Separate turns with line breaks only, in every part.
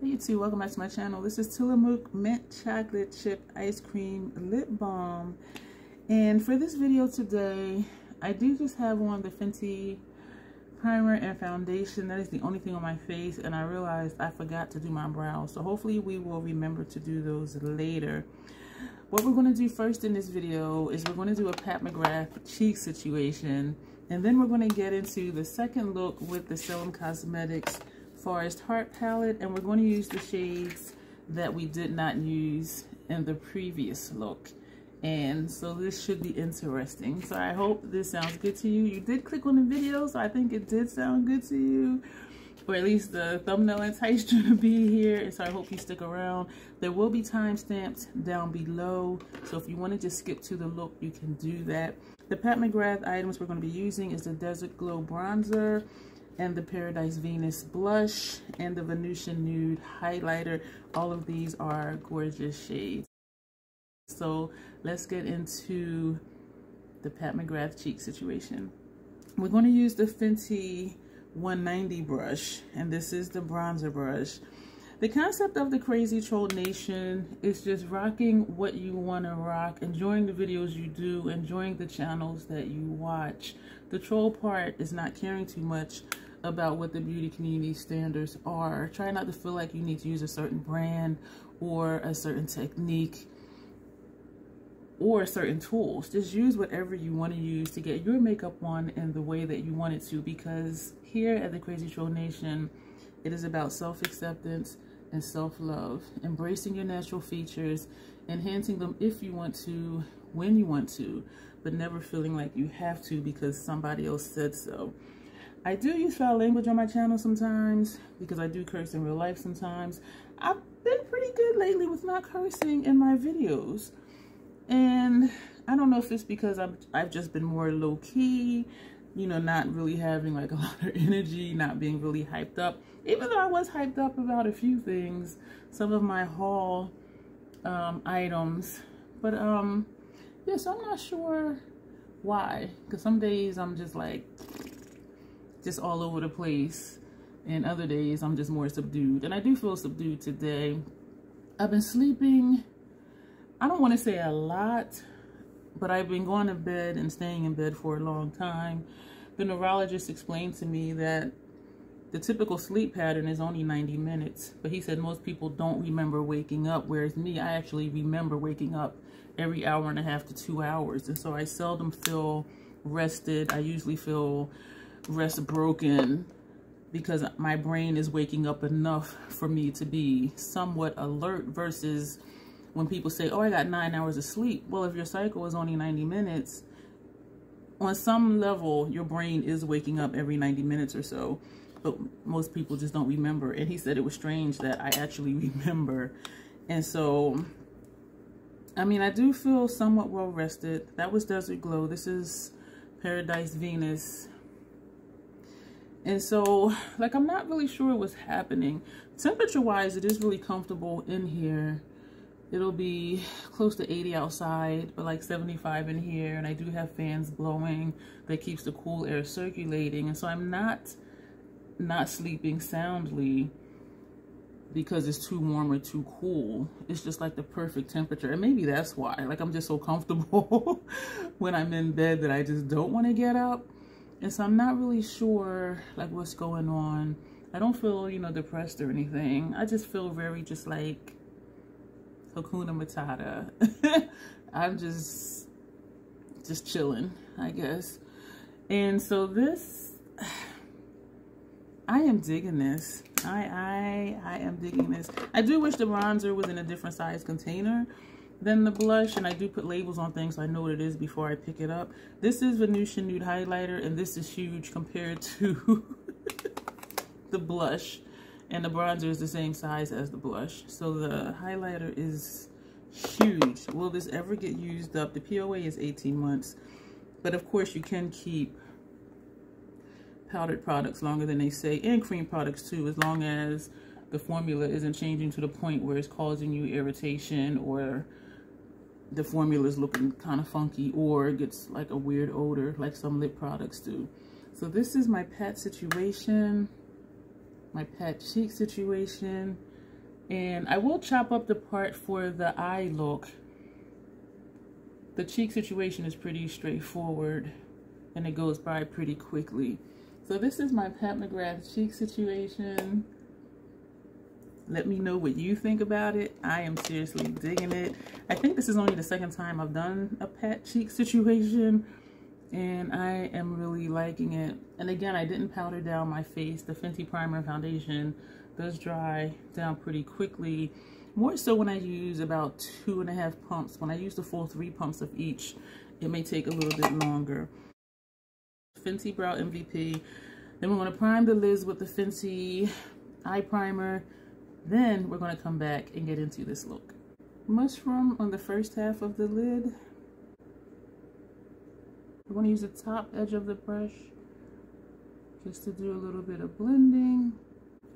Hey YouTube, welcome back to my channel. This is Tillamook Mint Chocolate Chip Ice Cream Lip Balm. And for this video today, I do just have on the Fenty primer and foundation. That is the only thing on my face, and I realized I forgot to do my brows. So hopefully we will remember to do those later. What we're going to do first in this video is we're going to do a Pat McGrath cheek situation. And then we're going to get into the second look with the Salem Cosmetics Forest Heart palette, and we're going to use the shades that we did not use in the previous look. And so this should be interesting. So I hope this sounds good to you. You did click on the video, so I think it did sound good to you, or at least the thumbnail enticed you to be here, and so I hope you stick around. There will be timestamps down below, so if you want to just skip to the look, you can do that. The Pat McGrath items we're going to be using is the Desert Glow bronzer, and the Paradise Venus blush, and the Venusian Nude highlighter. All of these are gorgeous shades. So let's get into the Pat McGrath cheek situation. We're going to use the Fenty 190 brush, and this is the bronzer brush. The concept of the Crazy Troll Nation is just rocking what you want to rock, enjoying the videos you do, enjoying the channels that you watch. The troll part is not caring too much about what the beauty community standards are. Try not to feel like you need to use a certain brand or a certain technique or certain tools. Just use whatever you want to use to get your makeup on in the way that you want it to, because here at the Crazy Troll Nation, it is about self-acceptance and self-love, embracing your natural features, enhancing them if you want to, when you want to, but never feeling like you have to because somebody else said so. I do use foul language on my channel sometimes because I do curse in real life sometimes. I've been pretty good lately with not cursing in my videos, and I don't know if it's because I've just been more low-key, you know, not really having like a lot of energy, not being really hyped up, even though I was hyped up about a few things, some of my haul items, but yeah, so I'm not sure why, because some days I'm just like all over the place, and other days I'm just more subdued, and I do feel subdued today. I've been sleeping, I don't want to say a lot, but I've been going to bed and staying in bed for a long time. The neurologist explained to me that the typical sleep pattern is only 90 minutes, but he said most people don't remember waking up, whereas me, I actually remember waking up every hour and a half to 2 hours, and so I seldom feel rested. I usually feel rest broken because my brain is waking up enough for me to be somewhat alert, versus when people say, oh, I got 9 hours of sleep. Well, if your cycle is only 90 minutes, on some level, your brain is waking up every 90 minutes or so, but most people just don't remember. And he said it was strange that I actually remember. And so, I mean, I do feel somewhat well rested. That was Desert Glow. This is Paradise Venus. And so, like, I'm not really sure what's happening. Temperature-wise, it is really comfortable in here. It'll be close to 80 outside, but like 75 in here. And I do have fans blowing that keeps the cool air circulating. And so I'm not sleeping soundly because it's too warm or too cool. It's just like the perfect temperature. And maybe that's why. Like, I'm just so comfortable when I'm in bed that I just don't want to get up. And so I'm not really sure like what's going on. I don't feel, you know, depressed or anything. I just feel very just like Hakuna Matata. I'm just chilling, I guess. And so this, I am digging this. I am digging this. I do wish the bronzer was in a different size container than the blush, and I do put labels on things so I know what it is before I pick it up. This is Venusian Nude highlighter, and this is huge compared to the blush, and the bronzer is the same size as the blush. So the highlighter is huge. Will this ever get used up? The POA is 18 months, but of course you can keep powdered products longer than they say, and cream products too, as long as the formula isn't changing to the point where it's causing you irritation, or the formula is looking kind of funky, or it gets like a weird odor like some lip products do. So this is my Pat situation, my Pat cheek situation. And I will chop up the part for the eye look. The cheek situation is pretty straightforward and it goes by pretty quickly. So this is my Pat McGrath cheek situation. Let me know what you think about it. I am seriously digging it. I think this is only the second time I've done a Pat cheek situation, and I am really liking it. And again, I didn't powder down my face. The Fenty primer and foundation does dry down pretty quickly. More so when I use about 2.5 pumps. When I use the full 3 pumps of each, it may take a little bit longer. Fenty Brow MVP. Then we're going to prime the lids with the Fenty eye primer. Then we're going to come back and get into this look. Mushroom on the first half of the lid. I'm going to use the top edge of the brush just to do a little bit of blending.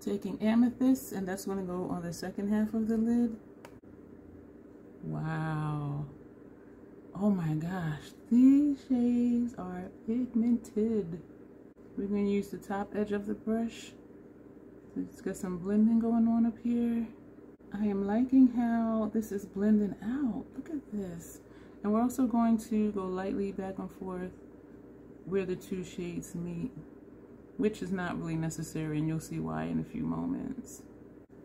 Taking Amethyst, and that's going to go on the second half of the lid. Wow. Oh my gosh, these shades are pigmented. We're going to use the top edge of the brush. Let's get some blending going on up here. I am liking how this is blending out. Look at this. And we're also going to go lightly back and forth where the two shades meet, which is not really necessary, and you'll see why in a few moments.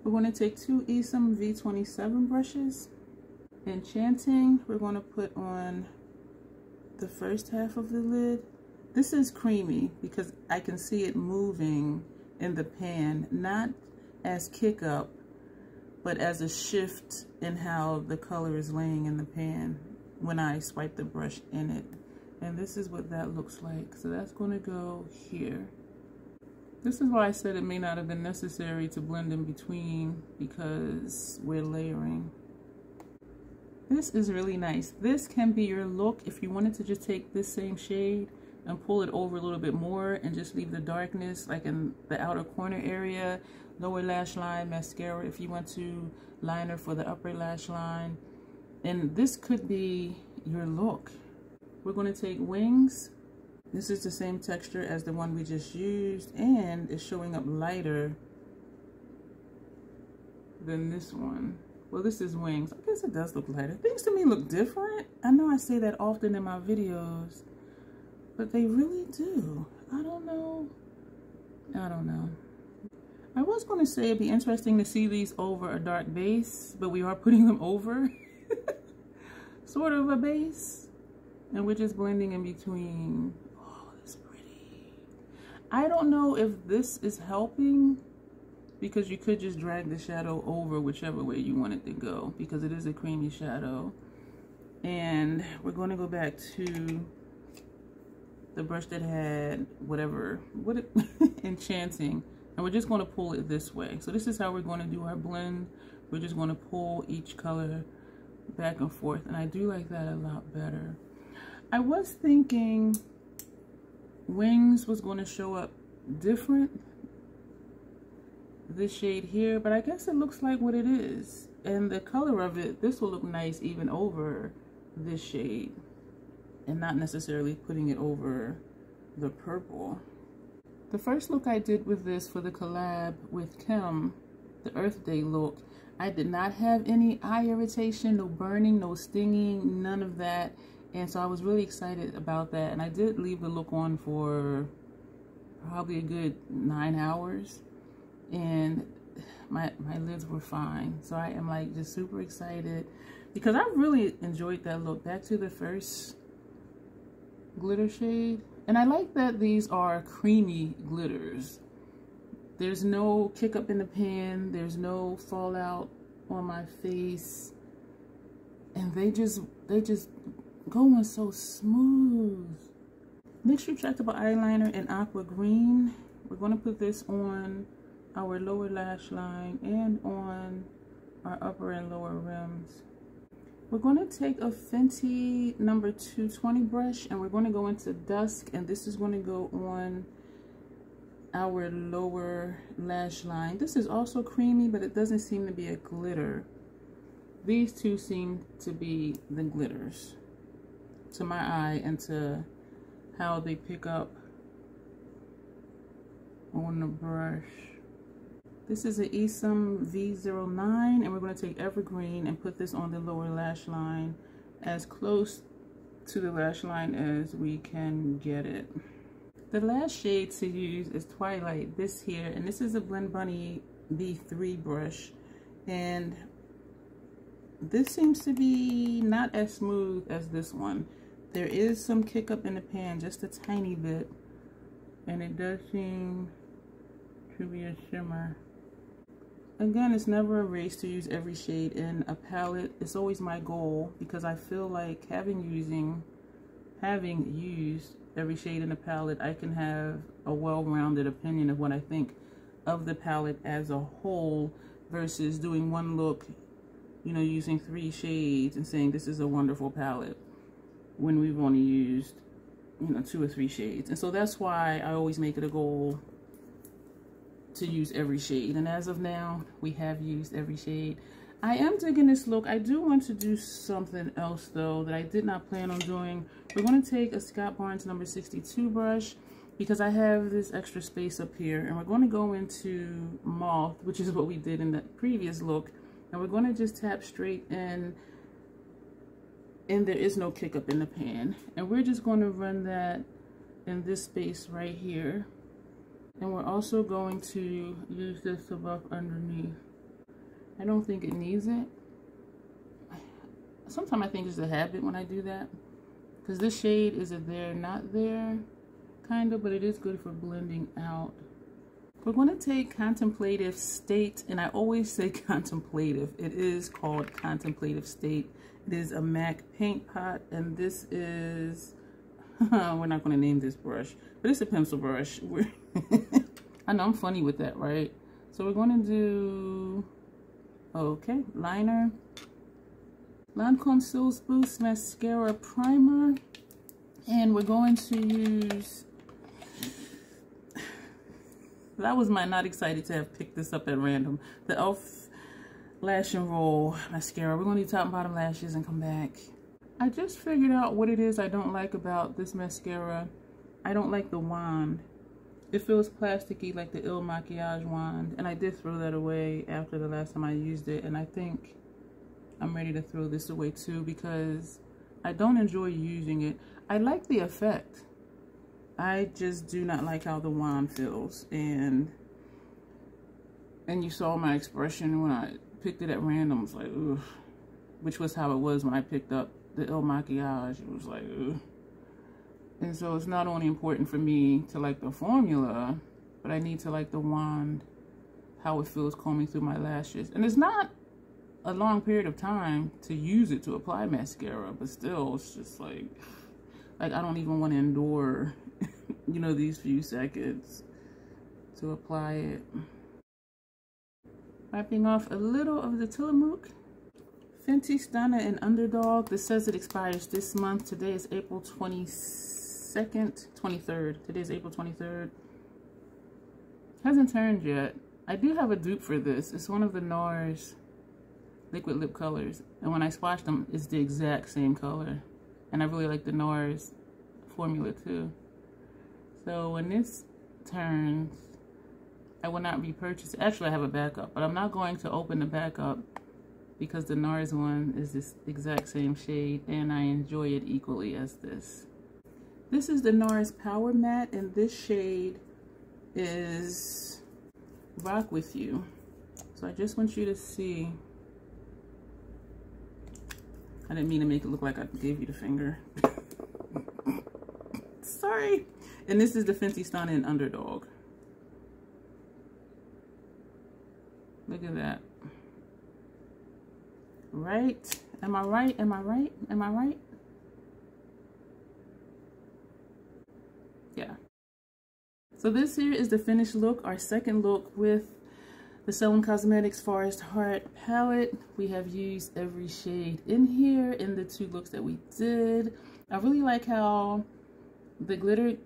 We're going to take 2 Esom V27 brushes. Enchanting, we're going to put on the first half of the lid. This is creamy because I can see it moving in the pan, not as kick up, but as a shift in how the color is laying in the pan when I swipe the brush in it. And this is what that looks like. So that's going to go here. This is why I said it may not have been necessary to blend in between, because we're layering. This is really nice. This can be your look if you wanted to just take this same shade and pull it over a little bit more and just leave the darkness like in the outer corner area, lower lash line, mascara if you want to, liner for the upper lash line. And this could be your look. We're going to take Wings. This is the same texture as the one we just used, and it's showing up lighter than this one. Well, this is Wings. I guess it does look lighter. Things to me look different. I know I say that often in my videos, but they really do. I don't know. I was going to say it'd be interesting to see these over a dark base, but we are putting them over sort of a base, and we're just blending in between. Oh, it's pretty. I don't know if this is helping, because you could just drag the shadow over whichever way you want it to go, because it is a creamy shadow. And we're going to go back to the brush that had Enchanting, and we're just going to pull it this way. So this is how we're going to do our blend. We're just going to pull each color back and forth, and I do like that a lot better. I was thinking Wings was going to show up different, this shade here, but I guess it looks like what it is, and the color of it, this will look nice even over this shade and not necessarily putting it over the purple. The first look I did with this for the collab with Kim, the Earth Day look, I did not have any eye irritation, no burning, no stinging, none of that, and so I was really excited about that. And I did leave the look on for probably a good 9 hours, and my lids were fine. So I am like just super excited because I really enjoyed that look. Back to the first glitter shade, and I like that these are creamy glitters. There's no kick up in the pan, there's no fallout on my face, and they just go on so smooth. NYX retractable eyeliner in aqua green. We're going to put this on our lower lash line and on our upper and lower rims. We're going to take a Fenty number 220 brush, and we're going to go into Dusk, and this is going to go on our lower lash line. This is also creamy, but it doesn't seem to be a glitter. These two seem to be the glitters to my eye and to how they pick up on the brush. This is an Esam V09, and we're going to take Evergreen and put this on the lower lash line as close to the lash line as we can get it. The last shade to use is Twilight, this here, and this is a Blend Bunny B3 brush, and this seems to be not as smooth as this one. There is some kick up in the pan, just a tiny bit, and it does seem to be a shimmer. Again, it's never a race to use every shade in a palette. It's always my goal, because I feel like having used every shade in the palette, I can have a well-rounded opinion of what I think of the palette as a whole, versus doing one look, you know, using 3 shades and saying this is a wonderful palette when we've only used, you know, 2 or 3 shades. And so that's why I always make it a goal to use every shade, and as of now we have used every shade. I am digging this look. I do want to do something else though that I did not plan on doing. We're going to take a Scott Barnes number 62 brush, because I have this extra space up here, and we're going to go into Moth, which is what we did in the previous look, and we're going to just tap straight in, and there is no kick up in the pan, and we're just going to run that in this space right here. And we're also going to use this to buff underneath. I don't think it needs it. Sometimes I think it's a habit when I do that, because this shade is a there, not there kind of, but it is good for blending out. We're going to take Contemplative State, and I always say contemplative. It is called Contemplative State. It is a MAC paint pot, and this is, we're not going to name this brush, but it's a pencil brush. I know I'm funny with that, right? So we're going to do, okay, liner, Lancome Sills Boost Mascara Primer, and we're going to use, that was my not excited to have picked this up at random, the e.l.f. Lash and Roll Mascara. We're going to do top and bottom lashes and come back. I just figured out what it is I don't like about this mascara. I don't like the wand. It feels plasticky like the Il Makiage wand, and I did throw that away after the last time I used it, and I think I'm ready to throw this away too, because I don't enjoy using it. I like the effect. I just do not like how the wand feels, and you saw my expression when I picked it at random. It's like, ugh. Which was how it was when I picked up the Il Makiage. It was like, ugh. And so it's not only important for me to like the formula, but I need to like the wand, how it feels combing through my lashes. And it's not a long period of time to use it to apply mascara, but still, it's just like I don't even want to endure, you know, these few seconds to apply it. Wiping off a little of the Tillamook. Fenty Stunner and Underdog. This says it expires this month. Today is April 23rd. Today is April 23rd. Hasn't turned yet. I do have a dupe for this. It's one of the NARS liquid lip colors. And when I swatched them, it's the exact same color. And I really like the NARS formula too. So when this turns, I will not repurchase it. Actually, I have a backup, but I'm not going to open the backup because the NARS one is this exact same shade, and I enjoy it equally as this. This is the NARS Power Matte, and this shade is Rock With You. So I just want you to see. I didn't mean to make it look like I gave you the finger. Sorry. And this is the Fenty Stunner and Underdog. Look at that. Right? Am I right? Am I right? Am I right? Yeah. So this here is the finished look, our second look with the Salem Cosmetics Forest Heart palette. We have used every shade in here in the 2 looks that we did. I really like how the glitter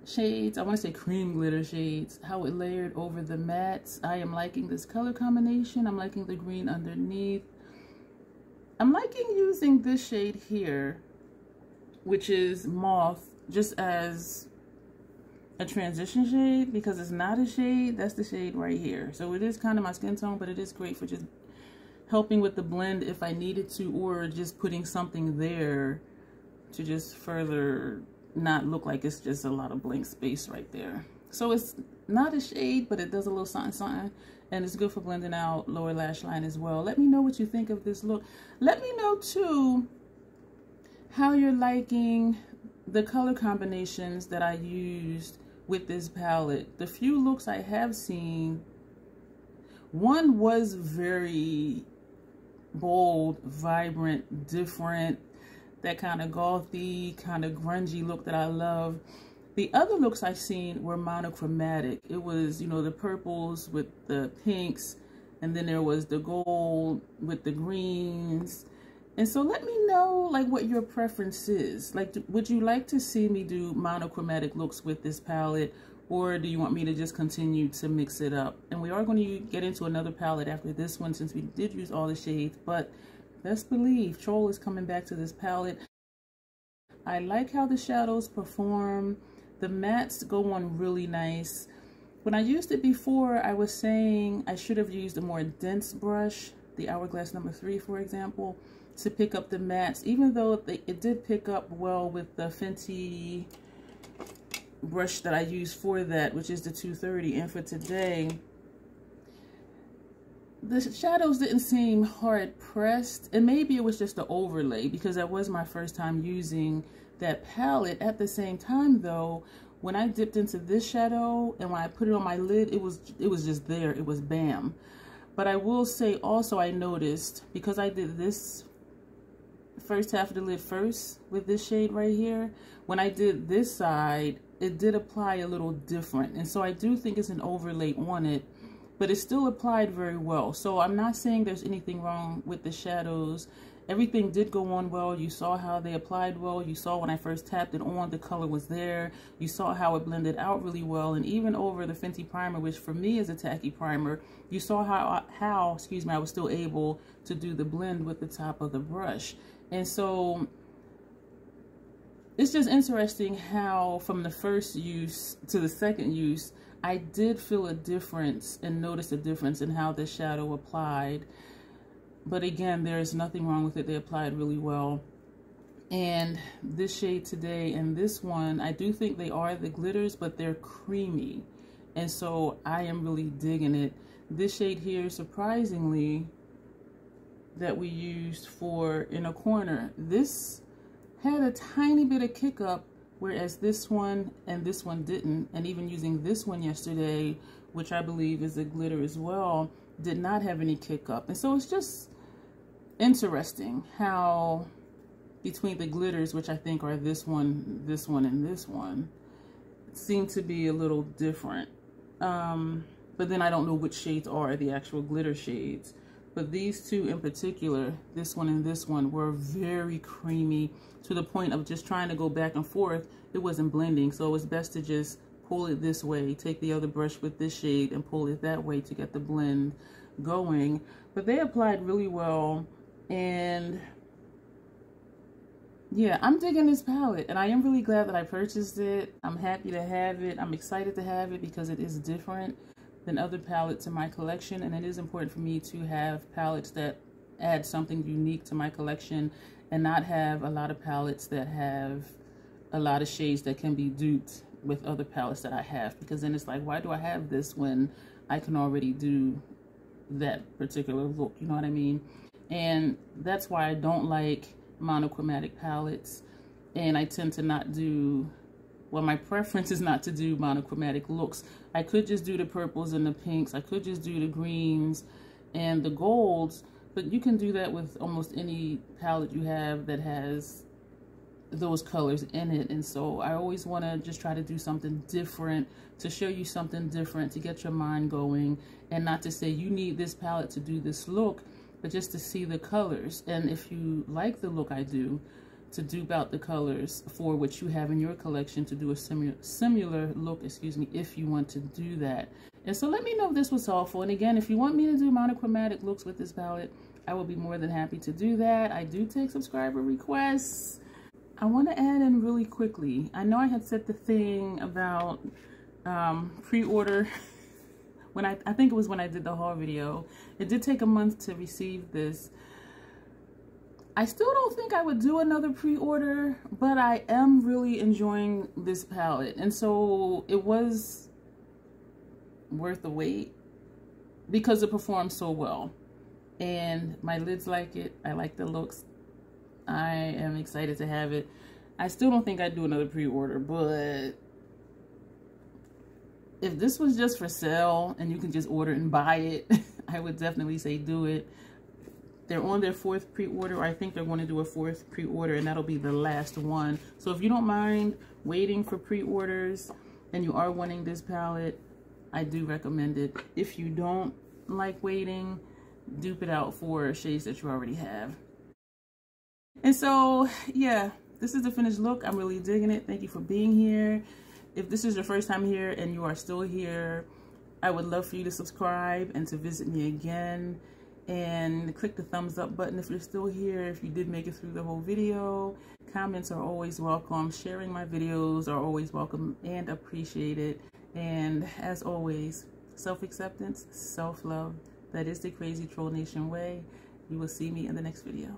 shades, I want to say cream glitter shades, how it layered over the mattes. I am liking this color combination. I'm liking the green underneath. I'm liking using this shade here, which is Moth, just as a transition shade because it's not a shade. That's the shade right here. So it is kind of my skin tone, but it is great for just helping with the blend if I needed to, or just putting something there to just further not look like it's just a lot of blank space right there. So it's not a shade, but it does a little something something, and it's good for blending out lower lash line as well. Let me know what you think of this look. Let me know too how you're liking the color combinations that I used with this palette. The few looks I have seen, one was very bold, vibrant, different, that kind of gothy, kind of grungy look that I love. The other looks I've seen were monochromatic. It was, you know, the purples with the pinks, and then there was the gold with the greens. And so let me know like what your preference is. Like, would you like to see me do monochromatic looks with this palette, or do you want me to just continue to mix it up? And we are going to get into another palette after this one since we did use all the shades, but best believe Troll is coming back to this palette. I like how the shadows perform. The mattes go on really nice. When I used it before, I was saying I should have used a more dense brush, the Hourglass number 3, for example, to pick up the mattes, even though it did pick up well with the Fenty brush that I used for that, which is the 230. And for today, the shadows didn't seem hard pressed, and maybe it was just the overlay because that was my first time using that palette. At the same time though, when I dipped into this shadow and when I put it on my lid, it was just there. It was bam. But I will say also, I noticed, because I did this first half of the lid first with this shade right here, when I did this side, it did apply a little different. And so I do think it's an overlay on it, but it still applied very well. So I'm not saying there's anything wrong with the shadows. Everything did go on well. You saw how they applied well. You saw when I first tapped it on, the color was there. You saw how it blended out really well. And even over the Fenty primer, which for me is a tacky primer, you saw how excuse me, I was still able to do the blend with the top of the brush. And so it's just interesting how from the first use to the second use, I did feel a difference and notice a difference in how the shadow applied. But again, there's nothing wrong with it. They applied really well. And this shade today and this one, I do think they are the glitters, but they're creamy. And so I am really digging it. This shade here, surprisingly, that we used for Inner Corner, this had a tiny bit of kick up, whereas this one and this one didn't. And even using this one yesterday, which I believe is a glitter as well, did not have any kick up. And so it's just interesting how between the glitters, which I think are this one, and this one, seem to be a little different. But then I don't know which shades are the actual glitter shades. But these two in particular, this one and this one, were very creamy to the point of just trying to go back and forth. It wasn't blending, so it was best to just pull it this way, take the other brush with this shade and pull it that way to get the blend going. But they applied really well, and yeah, I'm digging this palette, and I am really glad that I purchased it. I'm happy to have it. I'm excited to have it because it is different than other palettes in my collection, and it is important for me to have palettes that add something unique to my collection and not have a lot of palettes that have a lot of shades that can be duped with other palettes that I have, because then it's like, why do I have this when I can already do that particular look? You know what I mean? And that's why I don't like monochromatic palettes, and I tend to not do, well, my preference is not to do monochromatic looks. I could just do the purples and the pinks. I could just do the greens and the golds, but you can do that with almost any palette you have that has those colors in it. And so I always want to just try to do something different, to show you something different, to get your mind going, and not to say you need this palette to do this look, but just to see the colors. And if you like the look I do, to dupe out the colors for what you have in your collection, to do a similar look, excuse me, if you want to do that. And so let me know if this was helpful. And again, if you want me to do monochromatic looks with this palette, I will be more than happy to do that. I do take subscriber requests. I want to add in really quickly. I know I had said the thing about pre-order when I think it was when I did the haul video. It did take a month to receive this. I still don't think I would do another pre-order, but I am really enjoying this palette, and so it was worth the wait because it performs so well, and my lids like it. I like the looks. I am excited to have it. I still don't think I'd do another pre-order, but if this was just for sale and you can just order and buy it, I would definitely say do it. They're on their 4th pre-order, or I think they're going to do a 4th pre-order, and that'll be the last one. So if you don't mind waiting for pre-orders and you are wanting this palette, I do recommend it. If you don't like waiting, dupe it out for shades that you already have. And so, yeah, this is the finished look. I'm really digging it. Thank you for being here. If this is your first time here and you are still here, I would love for you to subscribe and to visit me again. And click the thumbs up button if you're still here, if you did make it through the whole video. Comments are always welcome. Sharing my videos are always welcome and appreciated. And as always, self-acceptance, self-love. That is the Crazy Troll Nation way. You will see me in the next video.